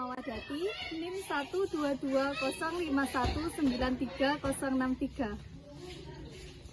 Mawadati, NIM 12205193063.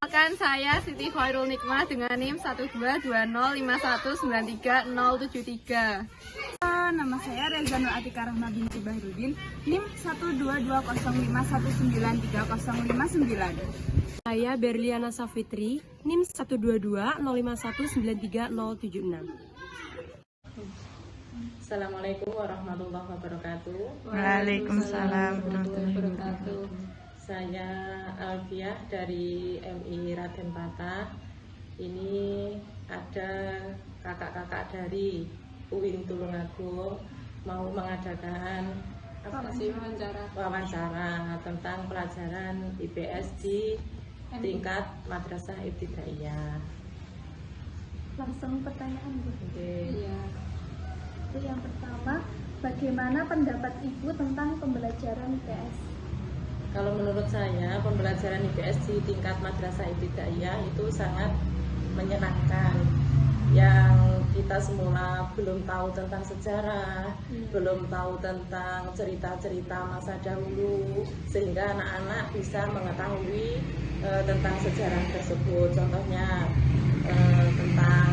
Perkenalkan, saya Siti Khairul Nikmah dengan NIM 12205193073. Nama saya Reza Nur Atika Rahma binti Bahrudin, NIM 12205193059. Saya Berliana Safitri, NIM 12205193076. Assalamualaikum warahmatullahi wabarakatuh. Waalaikumsalam warahmatullahi wabarakatuh. Saya Alfiah dari MI Raden Patah. Ini ada kakak-kakak dari UIN Tulungagung mau mengadakan wawancara tentang pelajaran IPS di tingkat Madrasah Ibtidaiyah. Langsung pertanyaan Bu. Iya. Itu yang pertama, bagaimana pendapat Ibu tentang pembelajaran IPS? Kalau menurut saya, pembelajaran IPS di tingkat Madrasah Ibtidaiyah itu sangat menyenangkan. Yang kita semula belum tahu tentang sejarah, belum tahu tentang cerita-cerita masa dahulu, sehingga anak-anak bisa mengetahui tentang sejarah tersebut. Contohnya tentang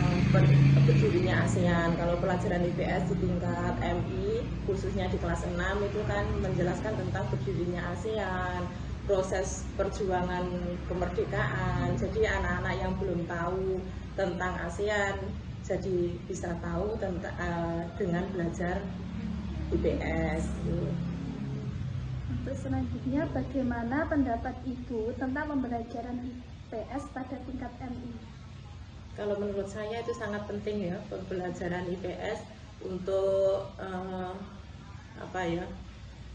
berdirinya ASEAN. Kalau pelajaran IPS di tingkat MI, khususnya di kelas 6 itu kan menjelaskan tentang berdirinya ASEAN, proses perjuangan kemerdekaan. Jadi anak-anak yang belum tahu tentang ASEAN jadi bisa tahu tentang dengan belajar IPS. Untuk selanjutnya, bagaimana pendapat Ibu tentang pembelajaran IPS pada tingkat MI? Kalau menurut saya itu sangat penting ya, pembelajaran IPS untuk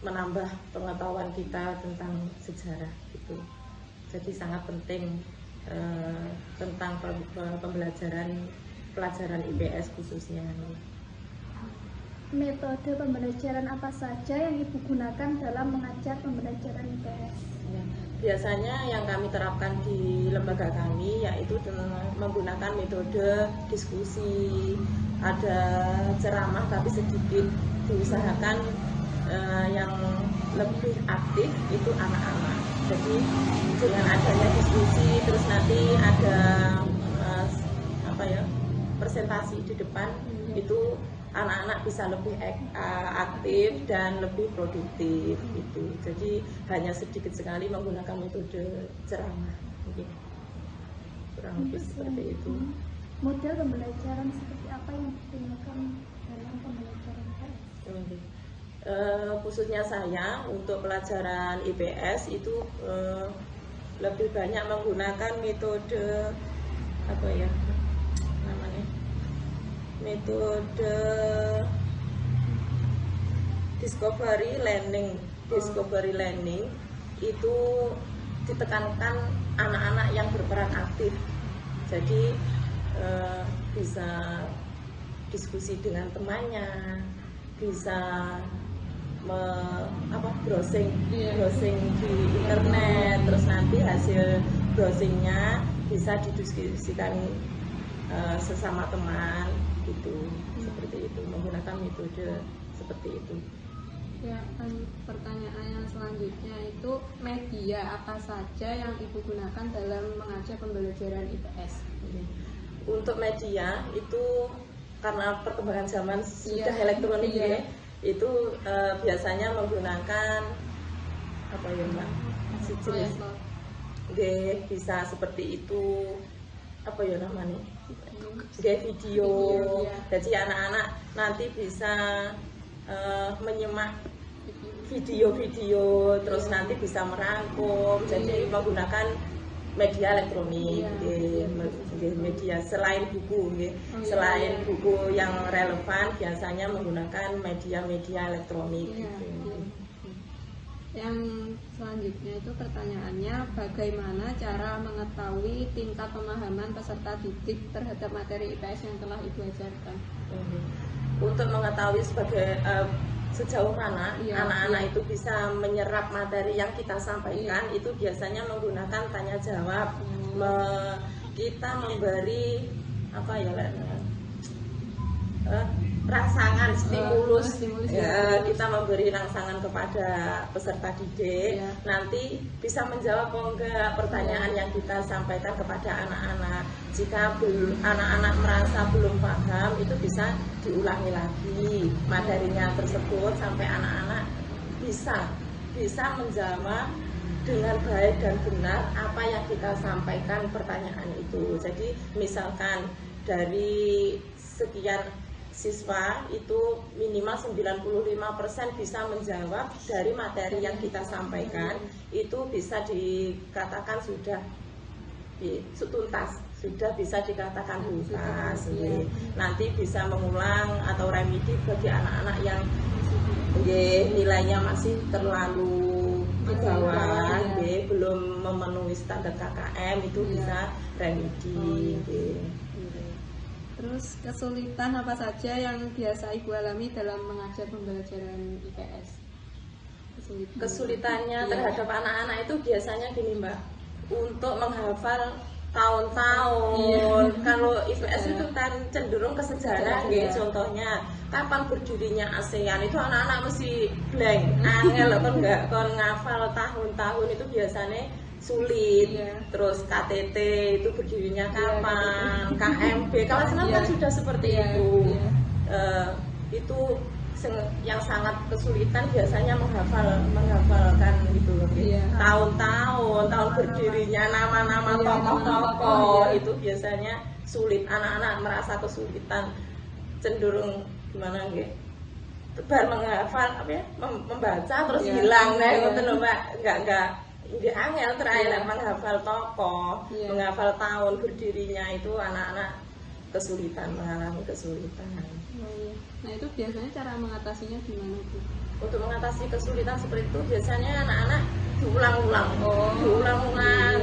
menambah pengetahuan kita tentang sejarah itu. Jadi sangat penting tentang pelajaran IPS khususnya. Metode pembelajaran apa saja yang Ibu gunakan dalam mengajar pembelajaran IPS? Ya, biasanya yang kami terapkan di lembaga kami yaitu menggunakan metode diskusi, ada ceramah tapi sedikit, diusahakan yang lebih aktif itu anak-anak. Jadi dengan adanya diskusi, terus nanti ada presentasi di depan, itu anak-anak bisa lebih aktif dan lebih produktif gitu. Jadi hanya sedikit sekali menggunakan metode ceramah, kurang lebih seperti itu. Model pembelajaran seperti apa yang digunakan dalam pembelajaran IPS? Khususnya saya untuk pelajaran IPS itu lebih banyak menggunakan metode metode discovery learning. Discovery learning itu ditekankan anak-anak yang berperan aktif. Jadi bisa diskusi dengan temannya, bisa browsing di internet, terus nanti hasil browsingnya bisa didiskusikan sesama teman gitu. Seperti itu, menggunakan metode seperti itu. Ya, pertanyaan yang selanjutnya itu media apa saja yang Ibu gunakan dalam mengajar pembelajaran IPS? Untuk media itu karena perkembangan zaman sudah elektronik ya, itu biasanya menggunakan bisa seperti itu, video. Jadi anak-anak nanti bisa menyimak video-video, terus nanti bisa merangkum. Jadi menggunakan media elektronik, media selain buku, selain buku yang relevan, biasanya menggunakan media-media elektronik. Yang selanjutnya itu pertanyaannya, bagaimana cara mengetahui tingkat pemahaman peserta didik terhadap materi IPS yang telah Ibu ajarkan? Untuk mengetahui sejauh mana anak-anak itu bisa menyerap materi yang kita sampaikan, itu biasanya menggunakan tanya jawab. Kita memberi rangsangan stimulus, stimulus ya, kita memberi rangsangan kepada peserta didik, ya. nanti bisa menjawab enggak pertanyaan yang kita sampaikan kepada anak-anak. Jika anak-anak merasa belum paham, itu bisa diulangi lagi materinya tersebut sampai anak-anak bisa menjawab dengan baik dan benar apa yang kita sampaikan pertanyaan itu. Jadi misalkan dari sekian siswa itu minimal 95% bisa menjawab dari materi yang kita sampaikan, itu bisa dikatakan sudah tuntas, sudah bisa dikatakan tuntas. Nanti bisa mengulang atau remedi bagi anak-anak yang nilainya masih terlalu di bawah, belum memenuhi standar KKM, itu bisa remedi. Terus kesulitan apa saja yang biasa Ibu alami dalam mengajar pembelajaran IPS? Kesulitannya terhadap anak-anak itu biasanya gini Mbak, untuk menghafal tahun-tahun. Kalau IPS itu kan cenderung ke sejarah, contohnya kapan berdirinya ASEAN, itu anak-anak mesti blank, angel kon ngafal tahun-tahun itu biasanya sulit. Terus KTT itu berdirinya kapan, KMB kelas 6 kan sudah seperti itu. Itu yang sangat kesulitan biasanya menghafalkan gitu loh. Tahun berdirinya, nama-nama tokoh-tokoh itu biasanya sulit. Anak-anak merasa kesulitan, cenderung gimana nggih, tebar menghafal membaca terus hilang ngoten lho Mbak. Nggak angel terakhir menghafal tokoh, menghafal tahun berdirinya, itu anak-anak mengalami kesulitan. Nah itu biasanya cara mengatasinya gimana Bu? Untuk mengatasi kesulitan seperti itu biasanya anak-anak diulang-ulang,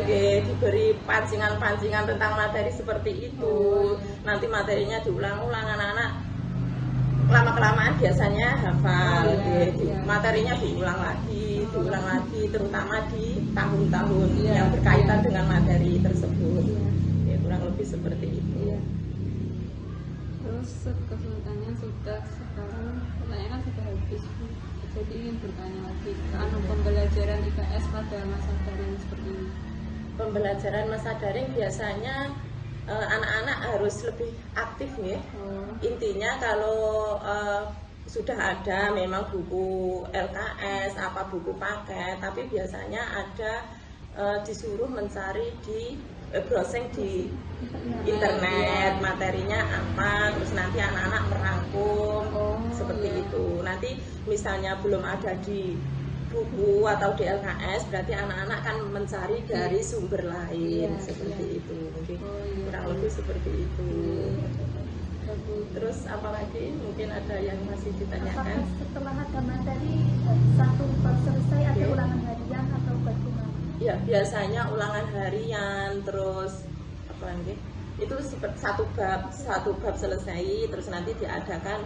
diberi pancingan-pancingan tentang materi seperti itu. Nanti materinya diulang-ulang, anak-anak lama-kelamaan biasanya hafal. Materinya diulang lagi, terutama di tahun-tahun yang berkaitan dengan materi tersebut. Kurang lebih seperti itu. Terus kesulitannya sudah sekarang, pertanyaan kan sudah habis. Jadi ingin bertanya lagi, pembelajaran IPS pada masa daring seperti ini. Pembelajaran masa daring biasanya anak-anak harus lebih aktif ya. Intinya kalau sudah ada memang buku LKS, buku paket, tapi biasanya ada disuruh mencari di browsing di internet materinya apa, terus nanti anak-anak merangkum seperti itu. Nanti misalnya belum ada di buku atau di LKS, berarti anak-anak kan mencari dari sumber lain seperti itu. Mungkin kurang lebih seperti itu. Terus apalagi mungkin ada yang masih ditanyakan? Apakah setelah ada materi satu bab selesai ada ulangan harian atau bagaimana? Ya biasanya ulangan harian, terus apa lagi? Itu seperti satu bab selesai, terus nanti diadakan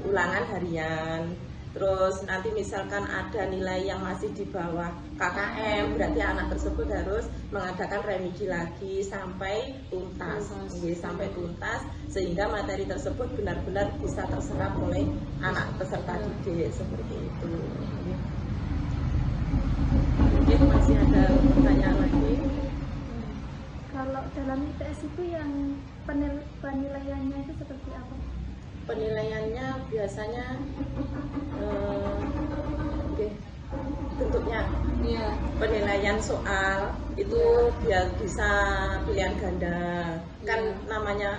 ulangan harian. Terus nanti misalkan ada nilai yang masih di bawah KKM, berarti anak tersebut harus mengadakan remedi lagi sampai tuntas, sehingga materi tersebut benar-benar bisa terserap oleh anak peserta didik seperti itu. Mungkin masih ada pertanyaan lagi. Kalau dalam IPS itu yang penilaiannya itu seperti apa? Penilaiannya biasanya bentuknya penilaian soal itu biar bisa pilihan ganda, kan namanya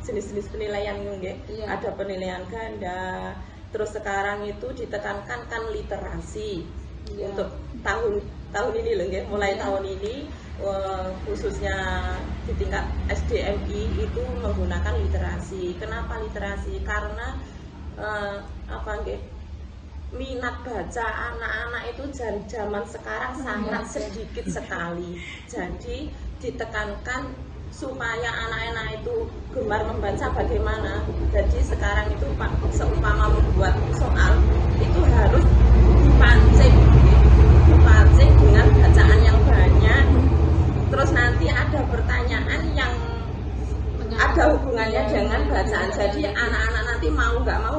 jenis-jenis penilaian ada penilaian ganda. Terus sekarang itu ditekankan kan literasi untuk tahun ini loh, mulai tahun ini khususnya di tingkat SDMI itu menggunakan literasi. Kenapa literasi? Karena minat baca anak-anak itu zaman sekarang sangat sedikit sekali. Jadi ditekankan supaya anak-anak itu gemar membaca bagaimana. Jadi sekarang itu seumpama membuat soal itu harus dipancing dengan bacaan yang banyak. Terus nanti ada pertanyaan yang ada hubungannya dengan bacaan. Jadi anak-anak nanti mau nggak mau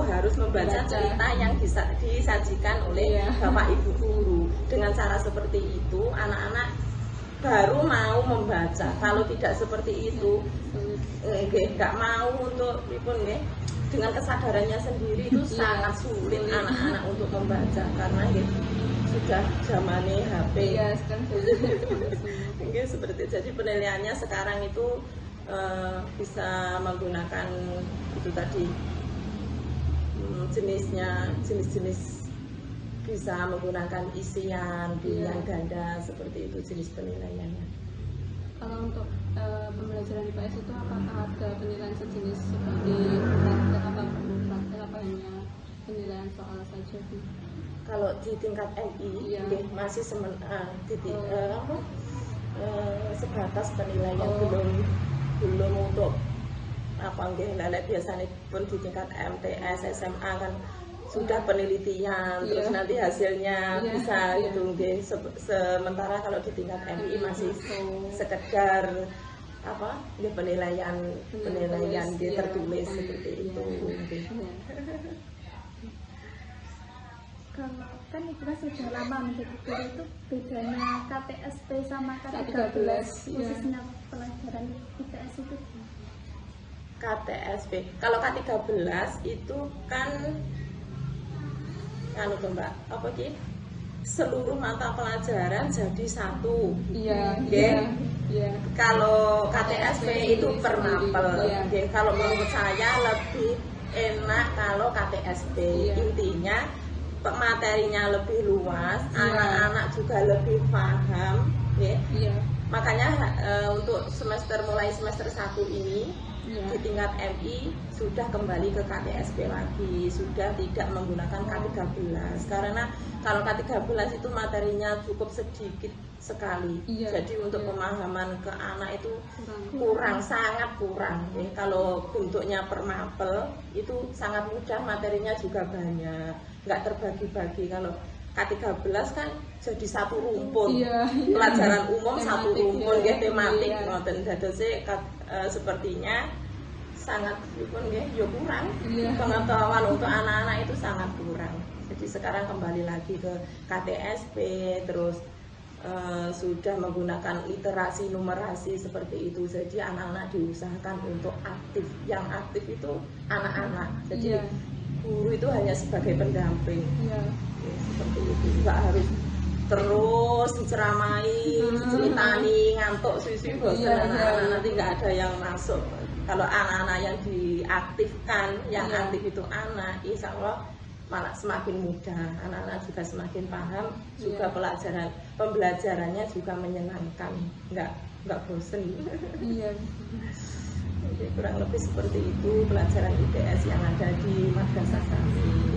disajikan oleh Bapak Ibu guru. Dengan cara seperti itu anak-anak baru mau membaca. Kalau tidak seperti itu nggak mau untuk pripun nggih, dengan kesadarannya sendiri itu sangat sulit anak-anak untuk membaca karena sudah zamannya HP. Iya, sekarang Nggih, seperti itu. Jadi penilaiannya sekarang itu bisa menggunakan itu tadi jenis-jenis bisa menggunakan isian, pilihan ganda, seperti itu jenis penilaiannya. Kalau untuk pembelajaran IPS itu apakah ada penilaian sejenis seperti praktek, apa perlu praktek, apa hanya penilaian soal saja Bu? Kalau di tingkat MI masih sebatas penilaian, belum untuk apa nggih, biasanya pun di tingkat MTS, SMA kan sudah penelitian, terus nanti hasilnya bisa itu nggih. Sementara kalau di tingkat MI masih sekedar apa ya, penilaian tertulis seperti itu. Kalau kan Ibu sudah lama menjadi guru, itu bedanya KTSP sama K13 khususnya pelajaran IPS itu? KTSP, kalau K13 itu kan Mbak, apa sih? Seluruh mata pelajaran jadi satu. Iya. Kalau KTSP itu per mapel. Kalau menurut saya lebih enak kalau KTSP. Intinya materinya lebih luas, anak-anak juga lebih paham, Makanya untuk mulai semester 1 ini di tingkat MI sudah kembali ke KTSP lagi, sudah tidak menggunakan K13 karena kalau K13 itu materinya cukup sedikit sekali. Jadi untuk pemahaman ke anak itu sangat kurang. Kalau bentuknya per mapel itu sangat mudah, materinya juga banyak, nggak terbagi-bagi. Kalau K13 kan jadi satu rumpun, pelajaran umum satu rumpun, tematik, ngoten dadose sepertinya sangat kurang, pengetahuan untuk anak-anak itu sangat kurang. Jadi sekarang kembali lagi ke KTSP, terus sudah menggunakan literasi numerasi seperti itu. Jadi anak-anak diusahakan untuk aktif, yang aktif itu anak-anak. Jadi guru itu hanya sebagai pendamping. Seperti itu, nggak harus terus diceramai, ceritani, ngantuk, susu, bosan anak-anak, nanti nggak ada yang masuk. Kalau anak-anak yang diaktifkan, yang aktif itu anak, insya Allah malah semakin mudah, anak-anak juga semakin paham, juga pembelajarannya juga menyenangkan, nggak bosen. Jadi kurang lebih seperti itu pelajaran IPS yang ada di madrasah kami.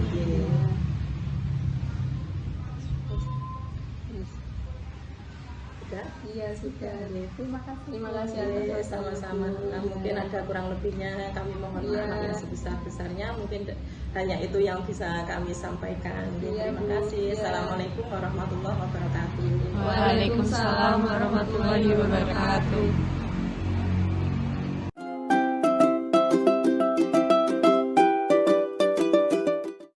Iya sudah. Terima kasih. Terima kasih atas sama-sama. Nah, mungkin ada kurang lebihnya, kami mohon maaf yang sebesar-besarnya. Mungkin hanya itu yang bisa kami sampaikan. Terima kasih. Assalamualaikum warahmatullahi wabarakatuh. Waalaikumsalam warahmatullahi wabarakatuh.